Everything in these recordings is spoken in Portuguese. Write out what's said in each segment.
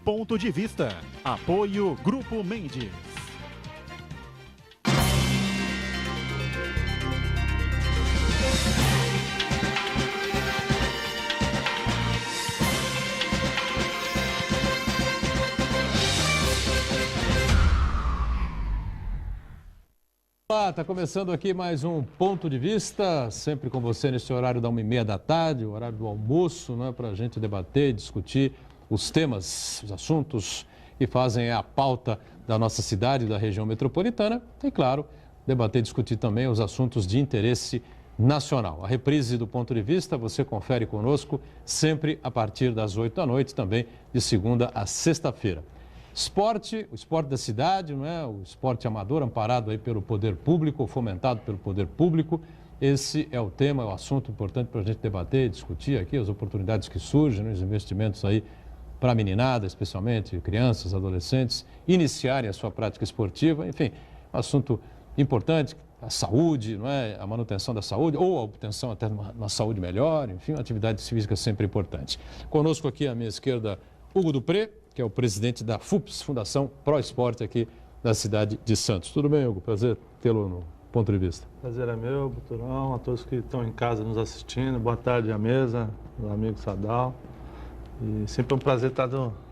Ponto de Vista. Apoio Grupo Mendes. Olá, está começando aqui mais um Ponto de Vista, sempre com você nesse horário da 1h30 da tarde, o horário do almoço, né, para a gente debater, discutir os temas, os assuntos que fazem a pauta da nossa cidade, da região metropolitana e, claro, debater e discutir também os assuntos de interesse nacional. A reprise do Ponto de Vista você confere conosco sempre a partir das 8 da noite, também de segunda a sexta-feira. Esporte, o esporte da cidade, não é? O esporte amador amparado aí pelo poder público, fomentado pelo poder público. Esse é o tema, o assunto importante para a gente debater, discutir aqui, as oportunidades que surgem, né? Os investimentos aí para a meninada, especialmente crianças, adolescentes, iniciarem a sua prática esportiva. Enfim, assunto importante, a saúde, não é? A manutenção da saúde ou a obtenção até de uma saúde melhor. Enfim, uma atividade física sempre importante. Conosco aqui à minha esquerda, Hugo Dupré, que é o presidente da FUPS, Fundação Pro Esporte aqui da cidade de Santos. Tudo bem, Hugo? Prazer tê-lo no Ponto de Vista. Prazer é meu, Buturão, a todos que estão em casa nos assistindo. Boa tarde à mesa, meu amigo Sadal. E sempre um prazer estar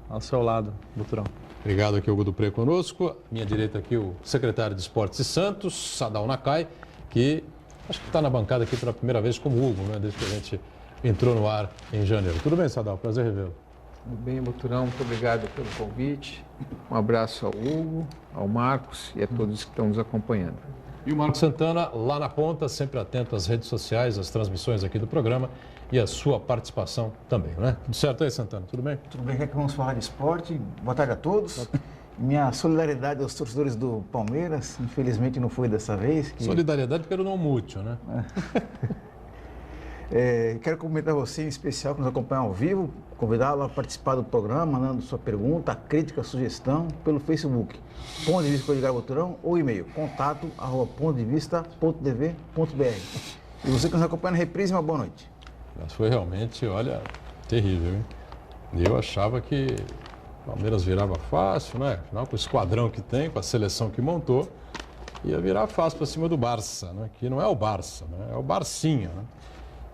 ao seu lado, Buturão. Obrigado aqui, Hugo Dupré, conosco. À minha direita aqui o secretário de Esportes de Santos, Sadal Nakai, que acho que está na bancada aqui pela primeira vez como Hugo, né? Desde que a gente entrou no ar em janeiro. Tudo bem, Sadal? Prazer revê-lo. Tudo bem, Buturão, muito obrigado pelo convite. Um abraço ao Hugo, ao Marcos e a todos que estão nos acompanhando. E o Marcos Santana, lá na ponta, sempre atento às redes sociais, às transmissões aqui do programa e à sua participação também, né? Tudo certo aí, Santana? Tudo bem? Tudo bem, que vamos falar de esporte. Boa tarde a todos. Minha solidariedade aos torcedores do Palmeiras, infelizmente não foi dessa vez. Solidariedade pelo não mútuo, né? Quero cumprimentar você em especial que nos acompanha ao vivo, convidá-lo a participar do programa, mandando sua pergunta, crítica, sugestão pelo Facebook, Ponto de Vista Código Buturão ou e-mail, contato@pontodevista.tv.br. E você que nos acompanha na reprise, uma boa noite. Mas foi realmente, olha, terrível, hein? Eu achava que o Palmeiras virava fácil, né? Afinal, com o esquadrão que tem, com a seleção que montou, ia virar fácil para cima do Barça, né? Que não é o Barça, né? É o Barcinha, né?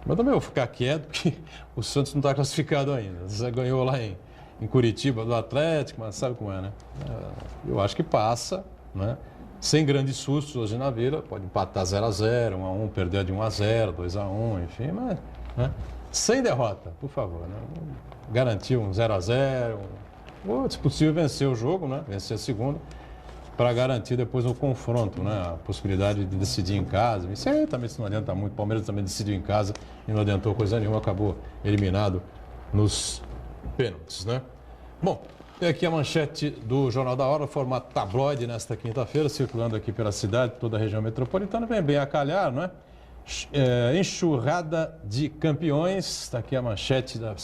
Mas também vou ficar quieto, porque o Santos não está classificado ainda. Você ganhou lá em Curitiba do Atlético, mas sabe como é, né? Eu acho que passa, né? Sem grandes sustos hoje na Vila. Pode empatar 0-0, 1-1, perder de 1-0, 2-1, enfim, mas né? Sem derrota, por favor, né? Garantir um 0-0, ou, se possível, vencer o jogo, né? Vencer a segunda, para garantir depois o confronto, né? A possibilidade de decidir em casa. Isso aí também não adianta muito. O Palmeiras também decidiu em casa e não adiantou coisa nenhuma, acabou eliminado nos pênaltis, né? Bom, tem aqui a manchete do Jornal da Hora, formato tabloide, nesta quinta-feira, circulando aqui pela cidade, toda a região metropolitana. Vem bem a calhar, não é? Enxurrada de campeões. Está aqui a manchete da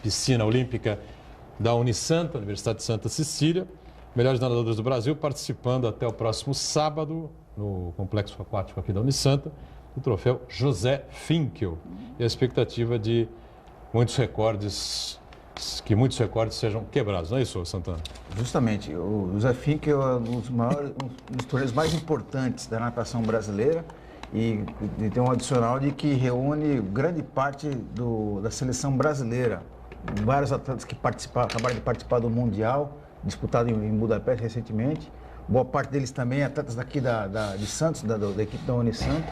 piscina olímpica da Unisanta, Universidade de Santa Cecília. Melhores nadadores do Brasil participando até o próximo sábado, no complexo aquático aqui da Unisanta, do troféu José Finkel. E a expectativa de que muitos recordes sejam quebrados, não é isso, Santana? Justamente, o José Finkel é um dos torneios mais importantes da natação brasileira e tem um adicional de que reúne grande parte da seleção brasileira. Vários atletas que acabaram de participar do Mundial, disputado em Budapeste recentemente. Boa parte deles também atletas daqui de Santos, da equipe da Unisanta.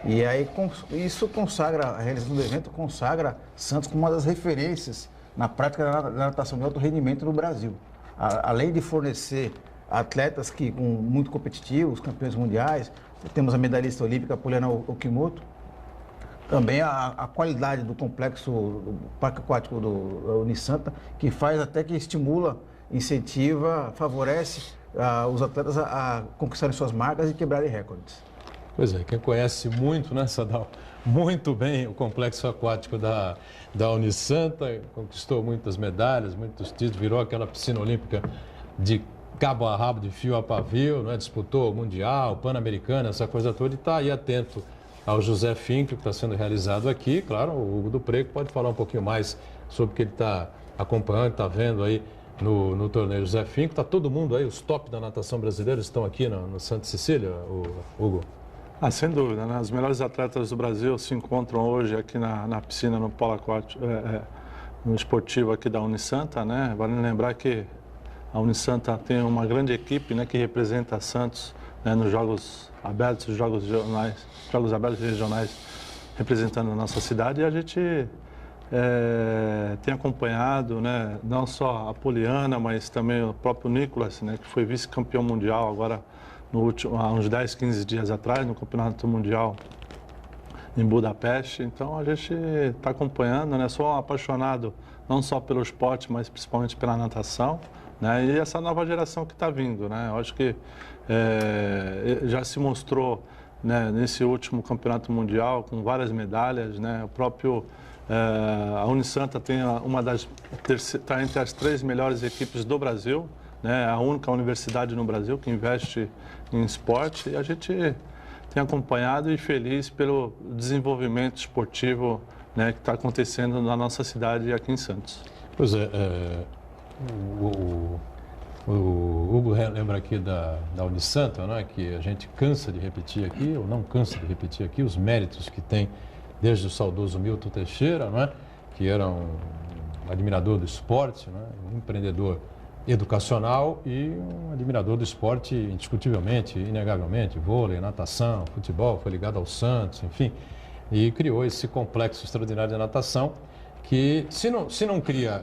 E aí isso consagra, a realização do evento consagra Santos como uma das referências na prática da natação de alto rendimento no Brasil. Além de fornecer atletas muito competitivos, campeões mundiais, temos a medalhista olímpica Poliana Okimoto, também a qualidade do complexo do Parque Aquático da Unisanta, que faz até que estimula, incentiva, favorece os atletas a conquistarem suas marcas e quebrarem recordes. Pois é, quem conhece muito, né, Sadal, muito bem o complexo aquático da Unisanta, conquistou muitas medalhas, muitos títulos, virou aquela piscina olímpica de cabo a rabo, de fio a pavio, né, disputou o Mundial, Pan-Americano, essa coisa toda, e está aí atento ao José Finkel, que está sendo realizado aqui. Claro, o Hugo Dupré pode falar um pouquinho mais sobre o que ele está acompanhando, está vendo aí no torneio José Finco. Está todo mundo aí, os top da natação brasileira estão aqui no Santa Cecília, Hugo? Sem dúvida, né? Os melhores atletas do Brasil se encontram hoje aqui na piscina, no polo aquático, no esportivo aqui da Unisanta, né? Vale lembrar que a Unisanta tem uma grande equipe, né, que representa Santos, né, nos Jogos Abertos, Jogos Abertos Regionais, representando a nossa cidade, e a gente tem acompanhado, né, não só a Poliana, mas também o próprio Nicolas, né, que foi vice-campeão mundial agora há uns 10, 15 dias atrás, no Campeonato Mundial em Budapeste. Então a gente está acompanhando, né? Sou um apaixonado não só pelo esporte, mas principalmente pela natação, né? E essa nova geração que está vindo, né? Eu acho que já se mostrou, né, nesse último Campeonato Mundial com várias medalhas, né? O próprio a Unisanta tem está entre as 3 melhores equipes do Brasil, né? A única universidade no Brasil que investe em esporte, e a gente tem acompanhado e feliz pelo desenvolvimento esportivo, né, que está acontecendo na nossa cidade aqui em Santos. Pois o Hugo lembra aqui da Unisanta, né, que a gente cansa de repetir aqui, ou não cansa de repetir aqui, os méritos que tem desde o saudoso Milton Teixeira, não é? Que era um admirador do esporte, não é? Um empreendedor educacional e um admirador do esporte indiscutivelmente, inegavelmente, vôlei, natação, futebol, foi ligado ao Santos, enfim, e criou esse complexo extraordinário de natação que, se não criar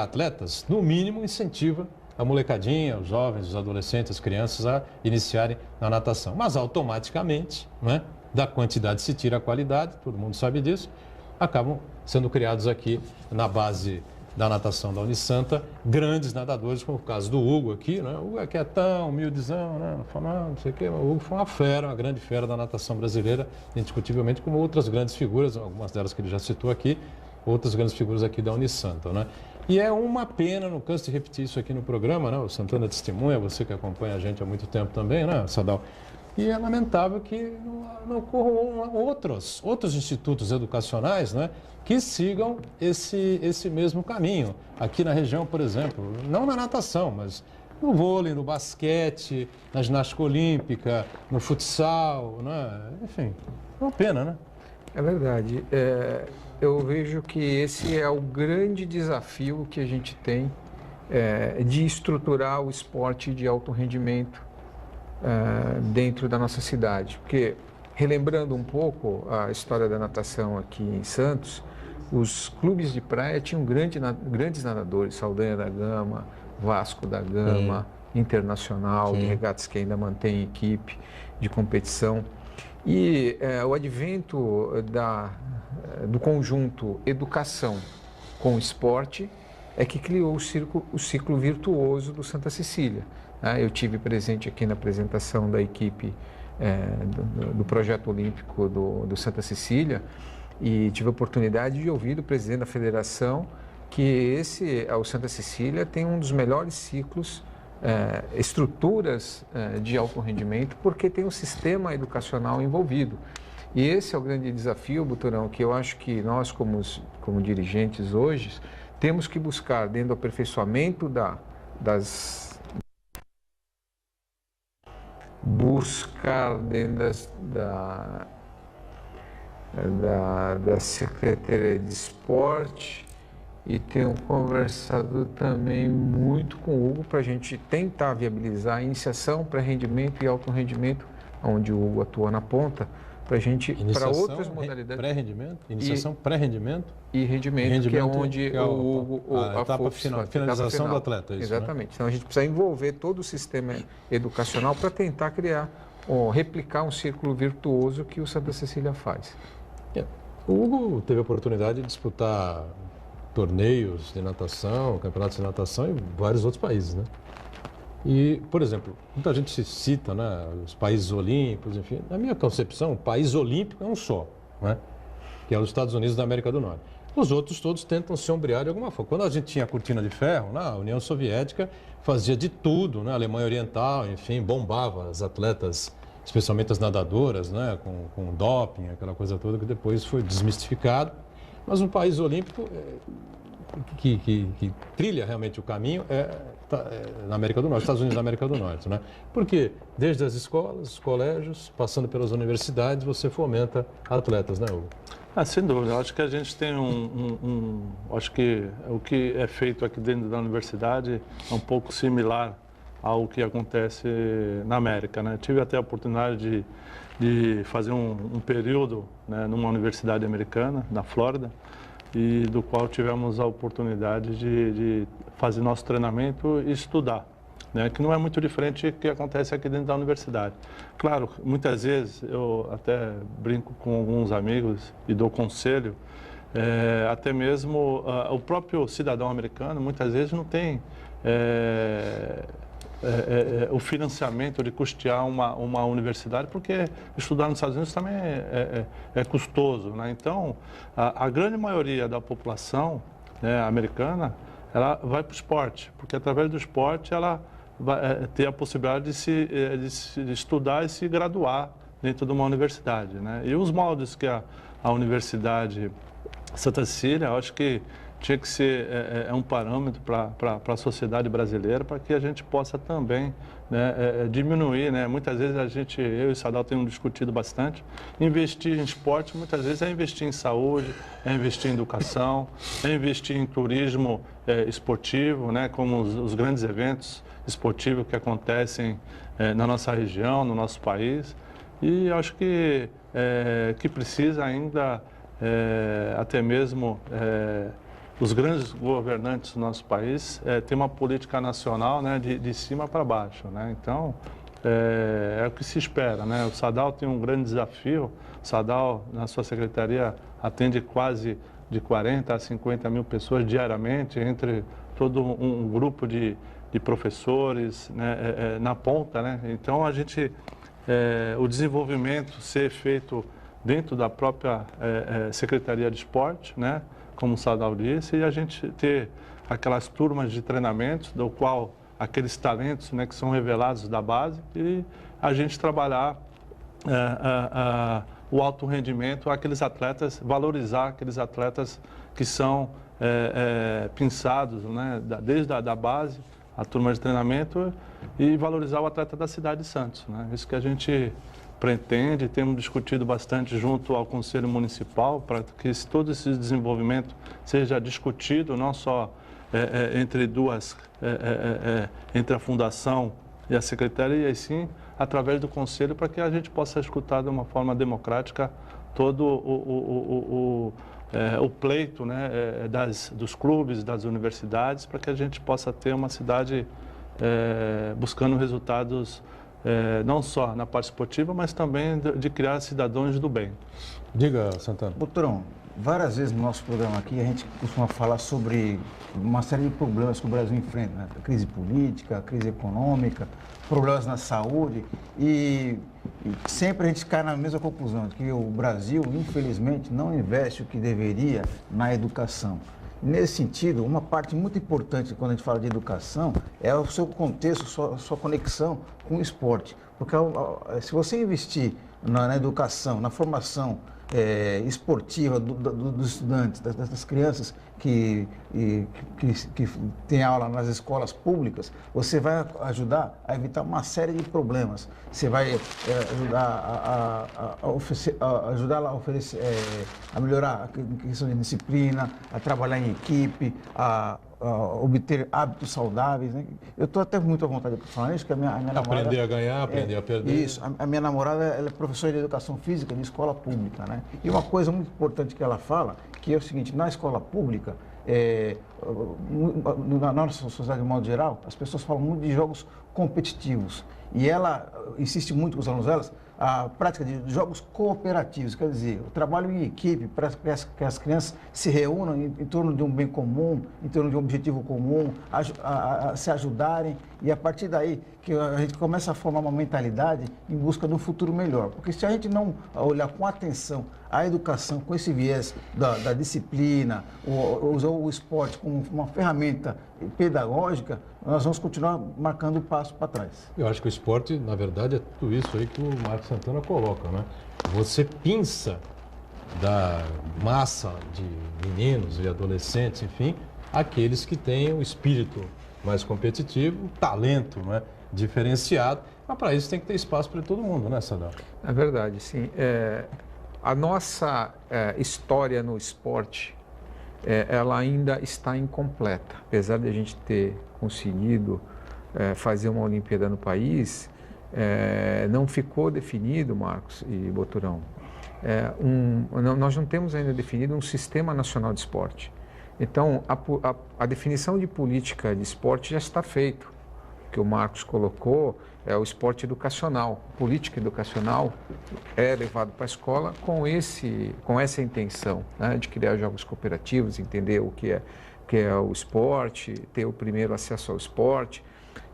atletas, no mínimo incentiva a molecadinha, os jovens, os adolescentes, as crianças a iniciarem na natação. Mas automaticamente, né, da quantidade se tira a qualidade, todo mundo sabe disso, acabam sendo criados aqui na base da natação da Unisanta, grandes nadadores, como o caso do Hugo aqui, né? O Hugo é quietão, humildezão, né? Não sei o quê, o Hugo foi uma fera, uma grande fera da natação brasileira, indiscutivelmente, como outras grandes figuras, algumas delas que ele já citou aqui, outras grandes figuras aqui da Unisanta, né? E é uma pena, não canso de repetir isso aqui no programa, né? O Santana testemunha, você que acompanha a gente há muito tempo também, né, Sadal? E é lamentável que não ocorram outros institutos educacionais, né, que sigam esse mesmo caminho. Aqui na região, por exemplo, não na natação, mas no vôlei, no basquete, na ginástica olímpica, no futsal, né? Enfim, é uma pena, né? É verdade. Eu vejo que esse é o grande desafio que a gente tem de estruturar o esporte de alto rendimento dentro da nossa cidade. Porque, relembrando um pouco a história da natação aqui em Santos, os clubes de praia tinham grandes nadadores, Saldanha da Gama, Vasco da Gama, Internacional, de regatas que ainda mantém equipe de competição. E o advento do conjunto educação com esporte é que criou o ciclo virtuoso do Santa Cecília. Eu tive presente aqui na apresentação da equipe do projeto olímpico do Santa Cecília e tive a oportunidade de ouvir do presidente da federação que o Santa Cecília tem um dos melhores ciclos, estruturas de alto rendimento, porque tem um sistema educacional envolvido. E esse é o grande desafio, Buturão, que eu acho que nós, como dirigentes hoje, temos que buscar dentro do aperfeiçoamento buscar dentro da Secretaria de Esporte, e tenho conversado também muito com o Hugo para a gente tentar viabilizar a iniciação, pré-rendimento e alto rendimento, onde o Hugo atua na ponta, para a gente, para outras modalidades. Pré-rendimento, iniciação, pré-rendimento e rendimento, que é onde o Hugo, a etapa finalização do atleta. Isso, exatamente. Né? Então a gente precisa envolver todo o sistema educacional para tentar criar, ou replicar um círculo virtuoso que o Santa Cecília faz. O Hugo teve a oportunidade de disputar torneios de natação, campeonatos de natação em vários outros países, né? E, por exemplo, muita gente se cita, né, os países olímpicos, enfim. Na minha concepção, o país olímpico é um só, né, que é os Estados Unidos da América do Norte. Os outros todos tentam se ombrear de alguma forma. Quando a gente tinha a cortina de ferro, né, a União Soviética fazia de tudo, né, a Alemanha Oriental, enfim, bombava as atletas, especialmente as nadadoras, né, com doping, aquela coisa toda que depois foi desmistificado. Mas um país olímpico que trilha realmente o caminho na América do Norte, Estados Unidos da América do Norte, né? Porque desde as escolas, os colégios, passando pelas universidades, você fomenta atletas, né, Hugo? Sem dúvida. Eu acho que a gente tem acho que o que é feito aqui dentro da universidade é um pouco similar ao que acontece na América, né? Tive até a oportunidade de fazer um período, né, numa universidade americana, na Flórida, e do qual tivemos a oportunidade de fazer nosso treinamento e estudar, né, que não é muito diferente do que acontece aqui dentro da universidade. Claro, muitas vezes eu até brinco com alguns amigos e dou conselho, até mesmo o próprio cidadão americano muitas vezes não tem o financiamento de custear uma universidade, porque estudar nos Estados Unidos também é custoso, né? Então, a grande maioria da população, né, americana, ela vai para o esporte, porque através do esporte ela vai ter a possibilidade de estudar e se graduar dentro de uma universidade, né? E os moldes que a Universidade Santa Cecília, eu acho que tinha que ser um parâmetro para a sociedade brasileira, para que a gente possa também, né, diminuir, né? Muitas vezes eu e o Sadal temos discutido bastante, investir em esporte muitas vezes é investir em saúde, é investir em educação, é investir em turismo esportivo, né, como os grandes eventos esportivos que acontecem na nossa região, no nosso país. E acho que precisa ainda até mesmo os grandes governantes do nosso país têm uma política nacional, né, de cima para baixo, né? Então, é o que se espera, né? O Sadal tem um grande desafio. O Sadal, na sua secretaria, atende quase de 40 a 50 mil pessoas diariamente, entre todo um grupo de professores, né, na ponta, né? Então, o desenvolvimento ser feito dentro da própria Secretaria de Esporte, né, como o Sadal disse, e a gente ter aquelas turmas de treinamento, do qual aqueles talentos, né, que são revelados da base, e a gente trabalhar o alto rendimento, aqueles atletas, valorizar aqueles atletas que são pensados, né, desde a base, a turma de treinamento, e valorizar o atleta da cidade de Santos, né? Isso que a gente pretende, temos discutido bastante junto ao Conselho Municipal para que todo esse desenvolvimento seja discutido, não só entre a Fundação e a Secretaria, e sim através do Conselho, para que a gente possa escutar de uma forma democrática todo o pleito, né, dos clubes, das universidades, para que a gente possa ter uma cidade buscando resultados não só na parte esportiva, mas também de criar cidadãos do bem. Diga, Santana. Doutorão, várias vezes no nosso programa aqui a gente costuma falar sobre uma série de problemas que o Brasil enfrenta, né? A crise política, a crise econômica, problemas na saúde, e sempre a gente cai na mesma conclusão, de que o Brasil, infelizmente, não investe o que deveria na educação. Nesse sentido, uma parte muito importante quando a gente fala de educação é o seu contexto, sua conexão com o esporte. Porque se você investir na educação, na formação esportiva dos estudantes, das crianças que têm aula nas escolas públicas, você vai ajudar a evitar uma série de problemas. Você vai ajudar a melhorar a questão de disciplina, a trabalhar em equipe, a obter hábitos saudáveis, né? Eu estou até muito à vontade de falar isso, porque a minha namorada... Aprender a ganhar, aprender a perder. Isso. A minha namorada, ela é professora de educação física de escola pública, né? E uma coisa muito importante que ela fala, que é o seguinte: na escola pública, na nossa sociedade de modo geral, as pessoas falam muito de jogos competitivos. E ela insiste muito com os alunos delas a prática de jogos cooperativos, quer dizer, o trabalho em equipe para que as crianças se reúnam em torno de um bem comum, em torno de um objetivo comum, a se ajudarem, e a partir daí que a gente começa a formar uma mentalidade em busca de um futuro melhor. Porque se a gente não olhar com atenção a educação, com esse viés da disciplina, usar o esporte como uma ferramenta pedagógica, nós vamos continuar marcando passo para trás. Eu acho que o esporte, na verdade, é tudo isso aí que o Marcos Santana coloca, né? Você pinça da massa de meninos e adolescentes, enfim, aqueles que têm o espírito mais competitivo, talento, né, diferenciado. Mas para isso tem que ter espaço para todo mundo, né, Sadal? É verdade, sim. A nossa história no esporte, ela ainda está incompleta. Apesar de a gente ter conseguido fazer uma Olimpíada no país, não ficou definido, Marcos e Boturão, nós não temos ainda definido um sistema nacional de esporte. Então, a definição de política de esporte já está feita. O que o Marcos colocou é o esporte educacional. Política educacional é levado para a escola com essa intenção, né, de criar jogos cooperativos, entender o que é o esporte, ter o primeiro acesso ao esporte.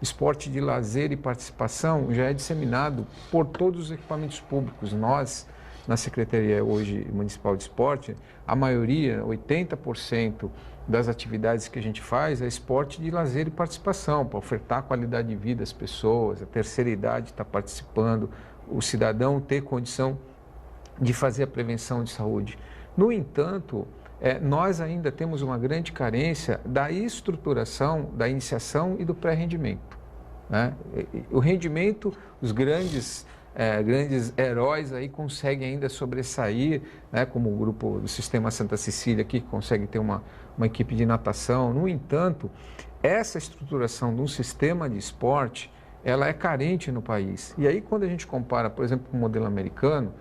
Esporte de lazer e participação já é disseminado por todos os equipamentos públicos. Nós, na Secretaria hoje Municipal de Esporte, a maioria, 80% das atividades que a gente faz é esporte de lazer e participação, para ofertar qualidade de vida às pessoas, a terceira idade está participando, o cidadão ter condição de fazer a prevenção de saúde. No entanto, nós ainda temos uma grande carência da estruturação, da iniciação e do pré-rendimento, né? O rendimento, os grandes heróis aí conseguem ainda sobressair, né, como o grupo do Sistema Santa Cecília aqui, que consegue ter uma equipe de natação. No entanto, essa estruturação de um sistema de esporte, ela é carente no país. E aí, quando a gente compara, por exemplo, com o modelo americano,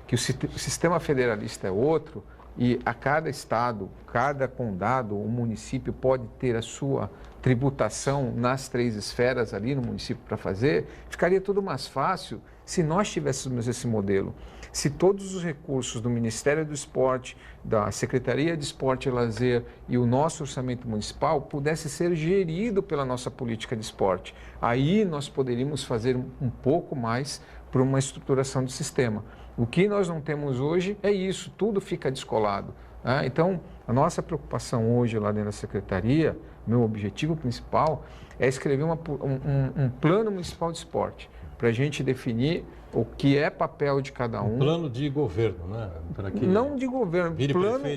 que o sistema federalista é outro, e a cada estado, cada condado ou município pode ter a sua tributação nas 3 esferas ali no município para fazer, ficaria tudo mais fácil se nós tivéssemos esse modelo. Se todos os recursos do Ministério do Esporte, da Secretaria de Esporte e Lazer e o nosso orçamento municipal pudesse ser gerido pela nossa política de esporte, aí nós poderíamos fazer um pouco mais para uma estruturação do sistema. O que nós não temos hoje é isso, tudo fica descolado, né? Então, a nossa preocupação hoje lá dentro da Secretaria, meu objetivo principal é escrever um plano municipal de esporte, para a gente definir o que é papel de cada um. Plano de governo, né? Para que não de governo,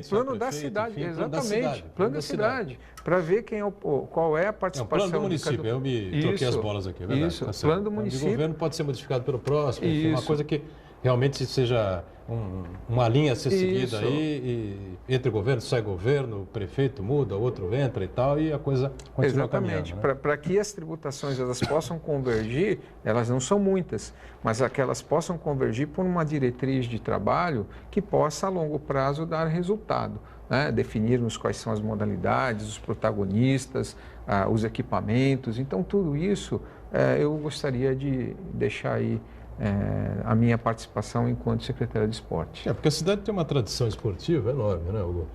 plano da cidade, enfim, exatamente, plano da cidade, para ver qual é a participação. Plano do município, eu me troquei as bolas aqui, é verdade? Isso, tá plano do município. O governo pode ser modificado pelo próximo, enfim, uma coisa que realmente seja uma linha a ser seguida aí, e entre governo, sai governo, o prefeito muda, outro entra e tal, e a coisa continua caminhando. Né? Para que as tributações elas possam convergir, elas não são muitas, mas aquelas possam convergir por uma diretriz de trabalho que possa a longo prazo dar resultado, né? Definirmos quais são as modalidades, os protagonistas, os equipamentos. Então, tudo isso eu gostaria de deixar aí a minha participação enquanto secretário de esporte. Porque a cidade tem uma tradição esportiva enorme, né, Hugo?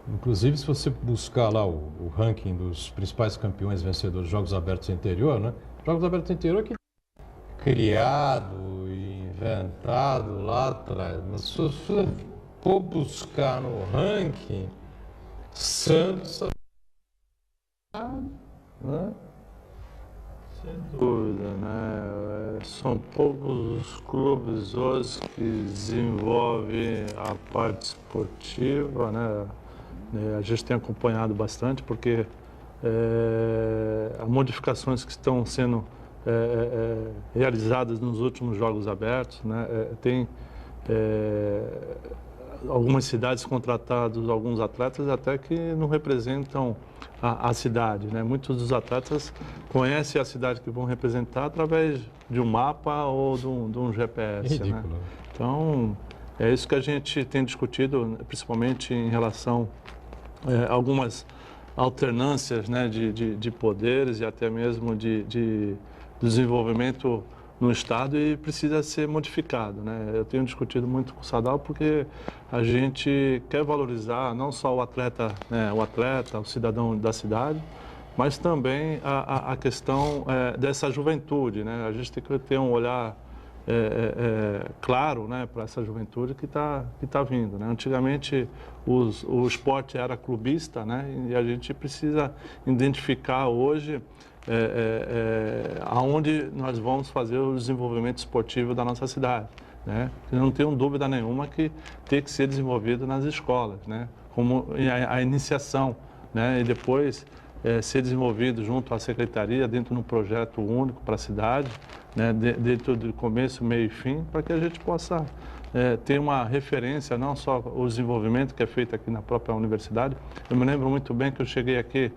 Inclusive, se você buscar lá o ranking dos principais campeões vencedores de Jogos Abertos do Interior, né? Jogos Abertos do Interior que criado e inventado lá atrás. Mas se você for buscar no ranking, Santos, né? Sem dúvida, né? São poucos os clubes hoje que desenvolvem a parte esportiva, né? A gente tem acompanhado bastante porque as modificações que estão sendo realizadas nos últimos Jogos Abertos, né? Tem algumas cidades contratadas, alguns atletas até que não representam a cidade, né? Muitos dos atletas conhecem a cidade que vão representar através de um mapa ou de um GPS. É ridículo. Né? Então, é isso que a gente tem discutido, principalmente em relação a algumas alternâncias, né, de poderes e até mesmo de desenvolvimento no Estado, e precisa ser modificado, né? Eu tenho discutido muito com o Sadal porque a gente quer valorizar não só o atleta, né, o cidadão da cidade, mas também a questão dessa juventude, né? A gente tem que ter um olhar claro, né, para essa juventude que tá vindo, né? Antigamente o esporte era clubista, né? E a gente precisa identificar hoje aonde nós vamos fazer o desenvolvimento esportivo da nossa cidade, né? Eu não tenho dúvida nenhuma que tem que ser desenvolvido nas escolas, né? Como a iniciação né, e depois ser desenvolvido junto à secretaria, dentro de um projeto único para a cidade, né, dentro do começo, meio e fim, para que a gente possa ter uma referência, não só o desenvolvimento que é feito aqui na própria universidade. Eu me lembro muito bem que eu cheguei aqui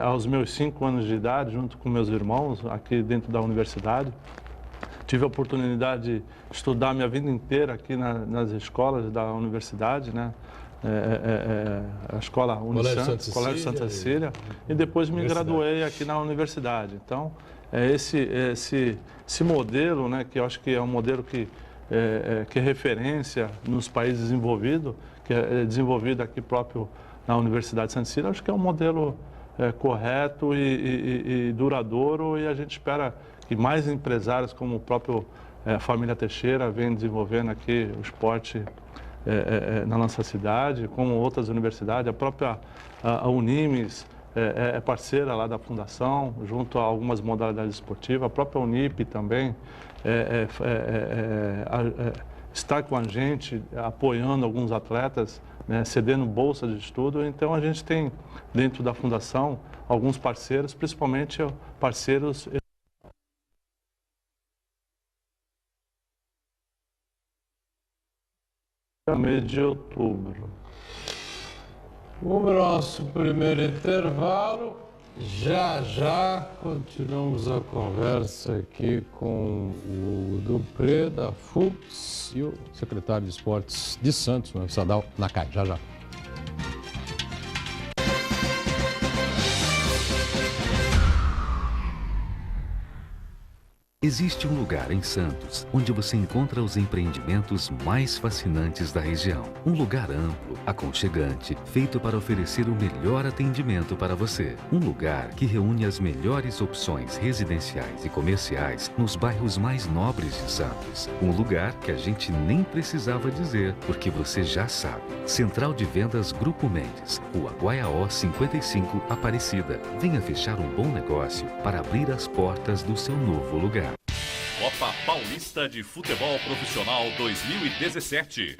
aos meus 5 anos de idade, junto com meus irmãos, aqui dentro da universidade. Tive a oportunidade de estudar minha vida inteira aqui nas escolas da universidade, né? A escola Unisant, Colégio Santa Cecília, e depois me graduei aqui na universidade. Então, esse modelo, né, que eu acho que é um modelo que é referência nos países desenvolvidos, que é desenvolvido aqui próprio na Universidade de Santa Cecília, acho que é um modelo correto e duradouro, e a gente espera que mais empresários como o próprio Família Teixeira venham desenvolvendo aqui o esporte na nossa cidade, como outras universidades. A própria Unimes é parceira lá da fundação, junto a algumas modalidades esportivas. A própria Unip também está com a gente, apoiando alguns atletas, né, cedendo bolsas de estudo. Então, a gente tem, dentro da fundação, alguns parceiros, principalmente parceiros no mês de outubro. O nosso primeiro intervalo. Já continuamos a conversa aqui com o Dupré da FUPS e o secretário de Esportes de Santos, o Sadal Nakai. Já. Existe um lugar em Santos onde você encontra os empreendimentos mais fascinantes da região. Um lugar amplo, aconchegante, feito para oferecer o melhor atendimento para você. Um lugar que reúne as melhores opções residenciais e comerciais nos bairros mais nobres de Santos. Um lugar que a gente nem precisava dizer, porque você já sabe. Central de Vendas Grupo Mendes, Rua Guaiaó 55, Aparecida. Venha fechar um bom negócio para abrir as portas do seu novo lugar. Copa Paulista de Futebol Profissional 2017.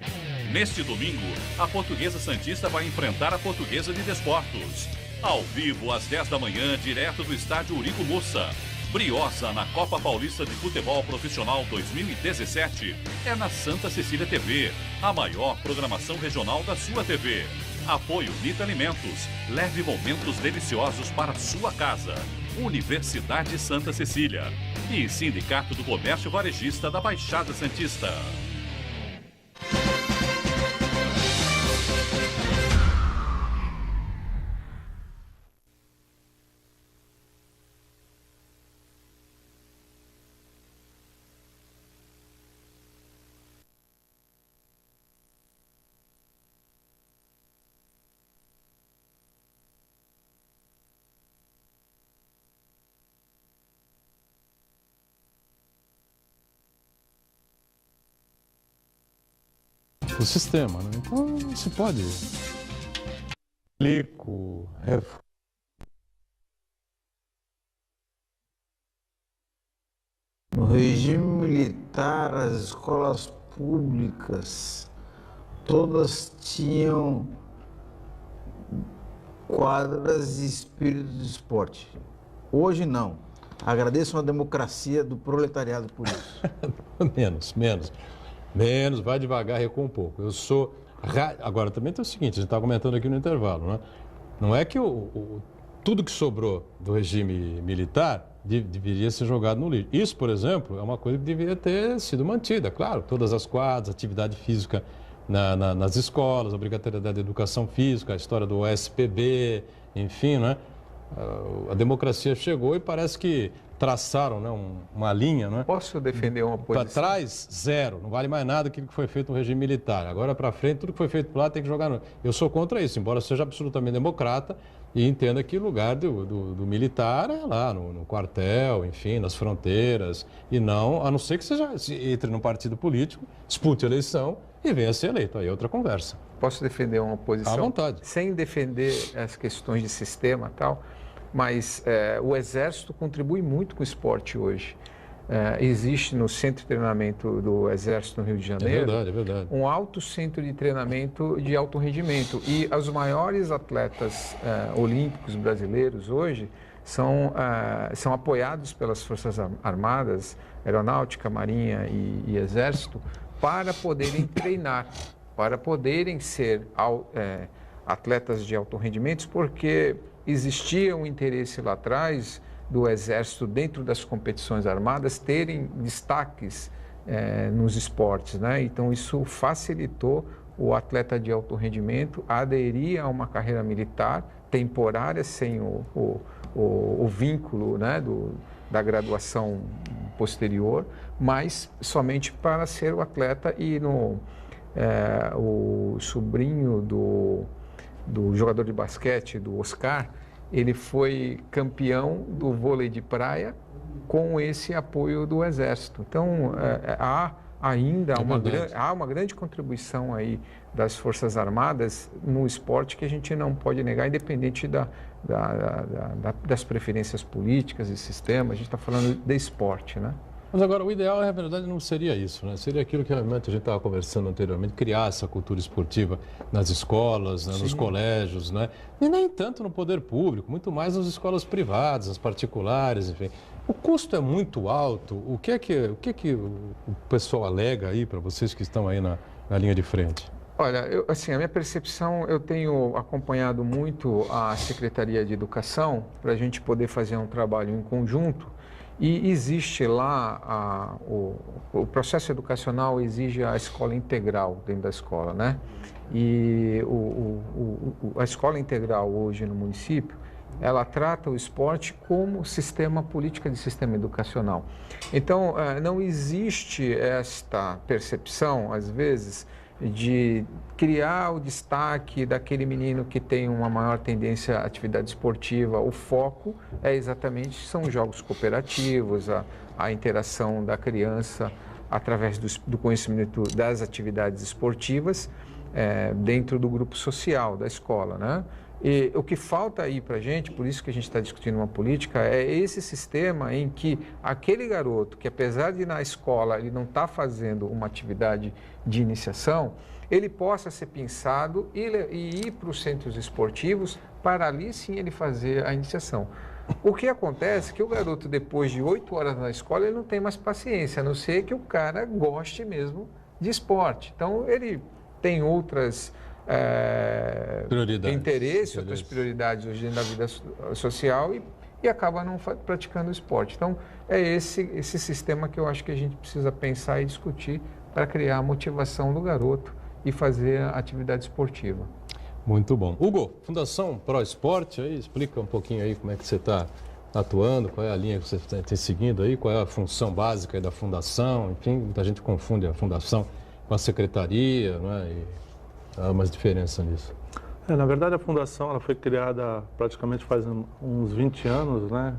Neste domingo, a Portuguesa Santista vai enfrentar a Portuguesa de Desportos. Ao vivo, às 10 da manhã, direto do estádio Urico Mussa. Briosa na Copa Paulista de Futebol Profissional 2017 é na Santa Cecília TV, a maior programação regional da sua TV. Apoio Nita Alimentos. Leve momentos deliciosos para sua casa. Universidade Santa Cecília e Sindicato do Comércio Varejista da Baixada Santista. O sistema, né? Então se pode no regime militar, as escolas públicas todas tinham quadras e espírito de esporte. Hoje não. Agradeço a democracia do proletariado por isso. Menos, vai devagar, recua um pouco. Agora, também tem o seguinte, a gente está comentando aqui no intervalo, né? Não é que tudo que sobrou do regime militar deveria ser jogado no lixo. Isso, por exemplo, é uma coisa que deveria ter sido mantida, claro. Todas as quadras, atividade física nas escolas, obrigatoriedade de educação física, a história do OSPB, enfim, né? A democracia chegou e parece que traçaram, né, uma linha, né? Posso defender uma posição? Para trás, zero. Não vale mais nada aquilo que foi feito no regime militar. Agora, para frente, tudo que foi feito por lá tem que jogar no... Eu sou contra isso, embora seja absolutamente democrata e entenda que o lugar do militar é lá, no quartel, enfim, nas fronteiras, e não, a não ser que se entre num partido político, dispute a eleição e venha a ser eleito. Aí é outra conversa. Posso defender uma posição? À vontade. Sem defender as questões de sistema e tal, mas o Exército contribui muito com o esporte hoje. existe no centro de treinamento do Exército no Rio de Janeiro, É verdade. um alto centro de treinamento de alto rendimento. E os maiores atletas olímpicos brasileiros hoje são apoiados pelas Forças Armadas, Aeronáutica, Marinha e Exército, para poderem treinar, para poderem ser atletas de alto rendimento, porque existia um interesse lá atrás do Exército, dentro das competições armadas, terem destaques nos esportes, né? Então, isso facilitou o atleta de alto rendimento aderir a uma carreira militar temporária, sem o vínculo, né, da graduação posterior, mas somente para ser o atleta. E o sobrinho do jogador de basquete, do Oscar, ele foi campeão do vôlei de praia com esse apoio do Exército. Então, há ainda uma grande contribuição aí das Forças Armadas no esporte que a gente não pode negar, independente das preferências políticas e sistemas. A gente está falando de esporte, né? Mas agora, o ideal, na verdade, não seria isso, né? Seria aquilo que realmente a gente estava conversando anteriormente, criar essa cultura esportiva nas escolas, né? Nos colégios, né? E nem tanto no poder público, muito mais nas escolas privadas, nas particulares, enfim. O custo é muito alto. O que é que o pessoal alega aí para vocês que estão aí na linha de frente? Olha, a minha percepção, eu tenho acompanhado muito a Secretaria de Educação para a gente poder fazer um trabalho em conjunto. E existe lá, o processo educacional exige a escola integral dentro da escola, né? E a escola integral hoje no município, ela trata o esporte como política de sistema educacional. Então, não existe esta percepção, às vezes, de criar o destaque daquele menino que tem uma maior tendência à atividade esportiva. O foco são jogos cooperativos, a interação da criança através do conhecimento das atividades esportivas dentro do grupo social da escola, né? E o que falta aí para a gente, por isso que a gente está discutindo uma política, é esse sistema em que aquele garoto que, apesar de na escola ele não está fazendo uma atividade de iniciação, ele possa ser pensado e ir para os centros esportivos para ali sim ele fazer a iniciação. O que acontece é que o garoto, depois de 8 horas na escola, ele não tem mais paciência, a não ser que o cara goste mesmo de esporte. Então, ele tem outras outras prioridades hoje dentro da vida social e acaba não praticando esporte. Então, é esse sistema que eu acho que a gente precisa pensar e discutir para criar a motivação do garoto e fazer a atividade esportiva. Muito bom. Hugo, Fundação Pro Esporte, aí, explica um pouquinho aí como é que você está atuando, qual é a linha que você tem seguindo aí, qual é a função básica aí da fundação, enfim, muita gente confunde a fundação com a secretaria, não é? E há umas diferenças nisso. Na verdade, a fundação ela foi criada praticamente faz uns 20 anos, né?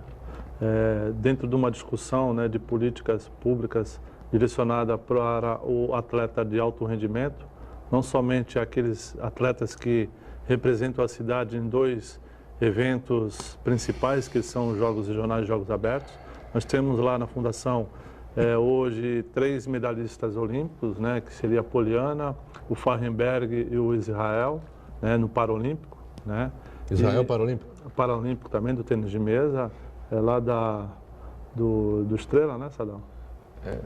Dentro de uma discussão, né, de políticas públicas direcionada para o atleta de alto rendimento, não somente aqueles atletas que representam a cidade em 2 eventos principais, que são os Jogos Regionais e Jogos Abertos. Nós temos lá na fundação hoje 3 medalhistas olímpicos, né, que seria a Poliana, o Fahrenberg e o Israel, né, no Paralímpico, né? Israel Paralímpico? Paralímpico também, do tênis de mesa, lá do Estrela, né, Sadão?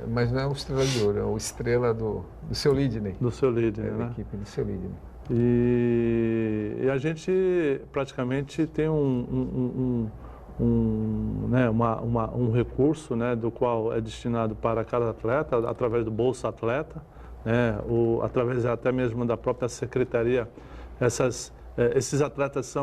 Mas não é o Estrela de Ouro, é o Estrela do seu Lidney. Do seu Lidney, né? Da equipe do seu Lidney. E a gente praticamente tem um recurso, né, do qual é destinado para cada atleta, através do Bolsa Atleta, né, através até mesmo da própria secretaria. Esses atletas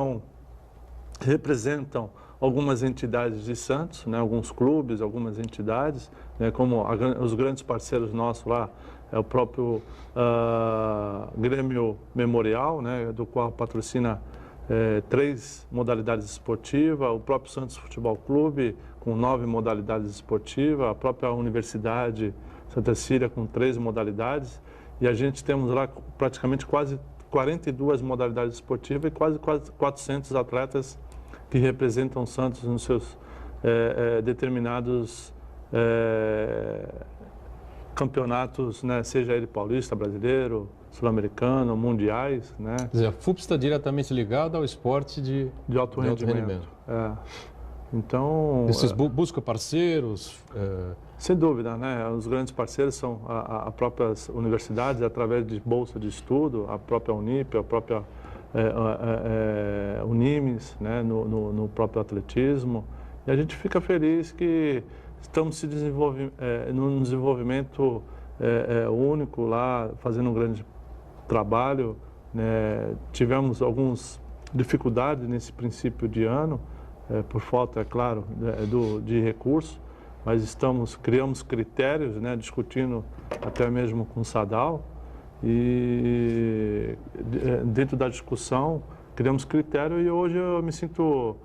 representam algumas entidades de Santos, né, alguns clubes, algumas entidades, né, como os grandes parceiros nossos lá, é o próprio Grêmio Memorial, né, do qual patrocina 3 modalidades esportivas, o próprio Santos Futebol Clube com 9 modalidades esportivas, a própria Universidade Santa Cília com 3 modalidades, e a gente temos lá praticamente quase 42 modalidades esportivas e quase 400 atletas que representam Santos nos seus determinados campeonatos, né, seja ele paulista, brasileiro, sul-americano, mundiais, né? Quer dizer, a FUPS está diretamente ligada ao esporte de alto rendimento. Então, vocês buscam parceiros? Sem dúvida, né? Os grandes parceiros são as próprias universidades, através de bolsa de estudo, a própria Unip, a própria Unimes, né? No próprio atletismo. E a gente fica feliz que estamos num desenvolvimento único lá, fazendo um grande trabalho. Né? Tivemos algumas dificuldades nesse princípio de ano, por falta, é claro, de recursos, mas criamos critérios, né? Discutindo até mesmo com o Sadal, e dentro da discussão criamos critérios, e hoje eu me sinto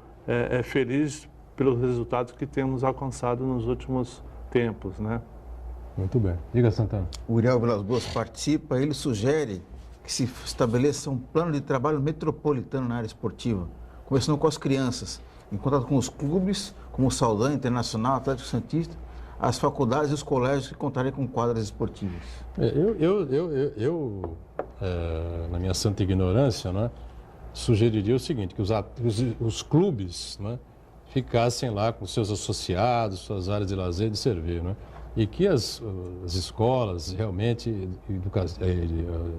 feliz pelos resultados que temos alcançado nos últimos tempos, né? Muito bem. Diga, Santana. O Uriel Vilas Boas participa, ele sugere que se estabeleça um plano de trabalho metropolitano na área esportiva, conversando com as crianças, em contato com os clubes, como o Saldanha Internacional, Atlético Santista, as faculdades e os colégios que contarem com quadras esportivas. Na minha santa ignorância, né, sugeriria o seguinte, que os clubes, né, ficassem lá com seus associados, suas áreas de lazer e de serviço, né? E que as escolas realmente,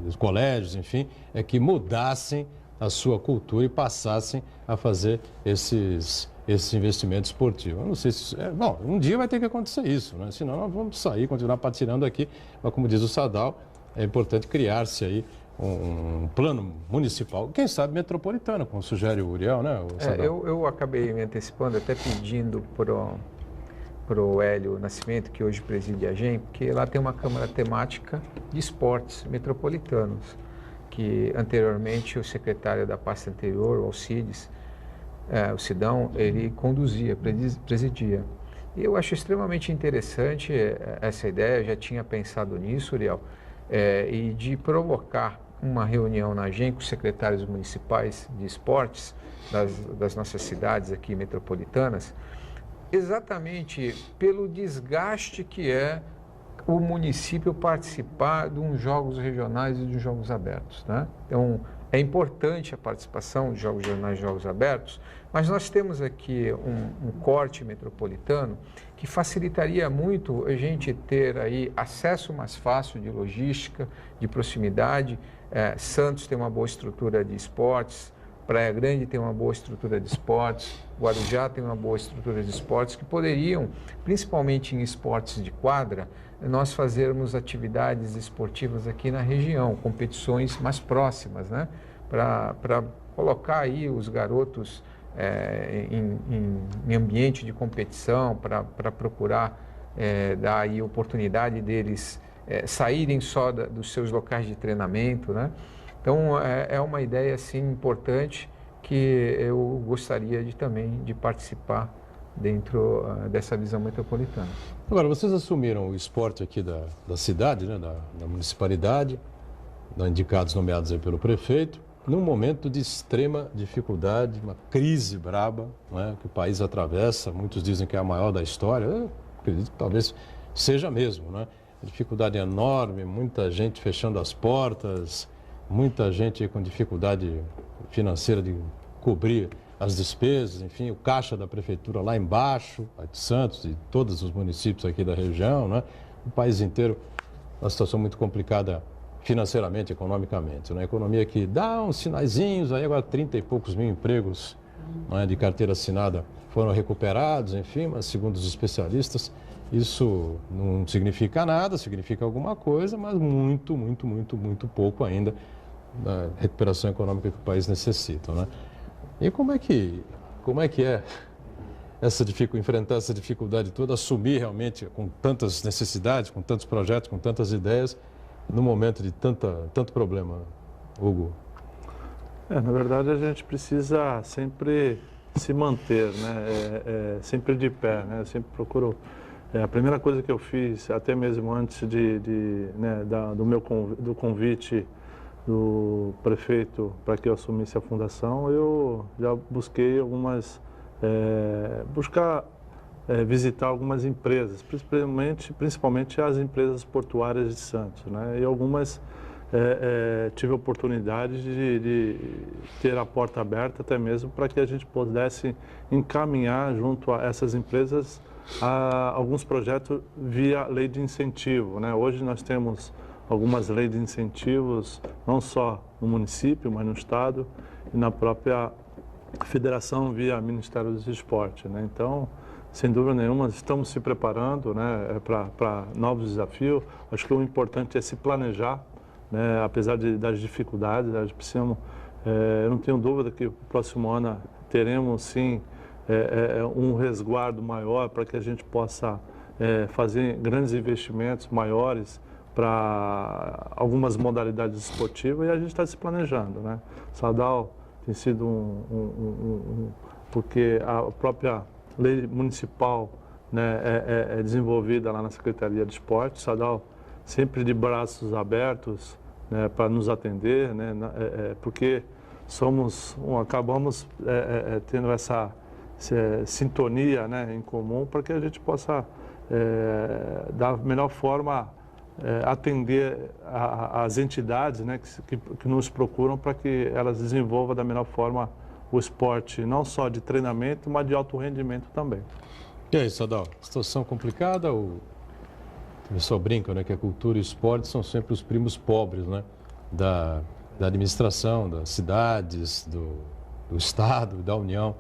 os colégios, enfim, que mudassem a sua cultura e passassem a fazer esses investimentos esportivos. Eu não sei se... bom, um dia vai ter que acontecer isso, né? Senão nós vamos continuar patinando aqui, mas como diz o Sadal, é importante criar-se aí um plano municipal, quem sabe metropolitano, como sugere o Uriel, né? Eu acabei me antecipando, até pedindo para o Hélio Nascimento, que hoje preside a GEM, porque lá tem uma Câmara Temática de Esportes Metropolitanos, que anteriormente o secretário da pasta anterior, o Alcides, o Sidão, ele conduzia, presidia. E eu acho extremamente interessante essa ideia, eu já tinha pensado nisso, Uriel, e de provocar uma reunião na GEM com os secretários municipais de esportes das nossas cidades aqui metropolitanas, exatamente pelo desgaste que é o município participar de uns jogos regionais e de uns jogos abertos, né? Então, é importante a participação de jogos regionais e jogos abertos, mas nós temos aqui um corte metropolitano que facilitaria muito a gente ter aí acesso mais fácil de logística, de proximidade. Santos tem uma boa estrutura de esportes, Praia Grande tem uma boa estrutura de esportes, Guarujá tem uma boa estrutura de esportes, que poderiam, principalmente em esportes de quadra, nós fazermos atividades esportivas aqui na região, competições mais próximas, né? Para colocar aí os garotos em ambiente de competição, para procurar dar aí oportunidade deles saírem só dos seus locais de treinamento, né? Então, é uma ideia, assim, importante que eu gostaria também de participar dentro dessa visão metropolitana. Agora, vocês assumiram o esporte aqui da cidade, né, da municipalidade, indicados, nomeados aí pelo prefeito, num momento de extrema dificuldade, uma crise braba, né, que o país atravessa. Muitos dizem que é a maior da história. Eu acredito que talvez seja mesmo, né? Dificuldade enorme, muita gente fechando as portas, muita gente com dificuldade financeira de cobrir as despesas, enfim, o caixa da prefeitura lá embaixo, de Santos e todos os municípios aqui da região, né? O país inteiro, uma situação muito complicada financeiramente, economicamente, né? A economia que dá uns sinaizinhos, aí agora 30 e poucos mil empregos, né, de carteira assinada foram recuperados, enfim, mas segundo os especialistas, isso não significa nada, significa alguma coisa, mas muito, muito, muito, muito pouco ainda da recuperação econômica que o país necessita, né? E como é que é enfrentar essa dificuldade toda, assumir realmente com tantas necessidades, com tantos projetos, com tantas ideias, no momento de tanto problema, Hugo? Na verdade, a gente precisa sempre se manter, né? Sempre de pé, né? Eu sempre procuro... a primeira coisa que eu fiz, até mesmo antes do convite do prefeito para que eu assumisse a fundação, eu já busquei buscar visitar algumas empresas, principalmente as empresas portuárias de Santos, né? E algumas tive a oportunidade de ter a porta aberta até mesmo para que a gente pudesse encaminhar junto a essas empresas alguns projetos via lei de incentivo, né? Hoje nós temos algumas leis de incentivos, não só no município, mas no estado e na própria federação via Ministério do Esporte, né? Então, sem dúvida nenhuma, estamos se preparando, né, para novos desafios. Acho que o importante é se planejar, né, apesar das dificuldades. A gente precisa, eu não tenho dúvida que o próximo ano teremos, sim, um resguardo maior para que a gente possa fazer grandes investimentos maiores para algumas modalidades esportivas, e a gente está se planejando, né? Sadal tem sido porque a própria lei municipal, né, é desenvolvida lá na Secretaria de Esporte. Sadal sempre de braços abertos, né, para nos atender, né, porque acabamos tendo essa sintonia, né, em comum, para que a gente possa da melhor forma atender as entidades, né, que nos procuram, para que elas desenvolvam da melhor forma o esporte, não só de treinamento, mas de alto rendimento também. E aí, Sadal, situação complicada? O pessoal brinca, né, que a cultura e o esporte são sempre os primos pobres, né, da administração, das cidades, do Estado, da União,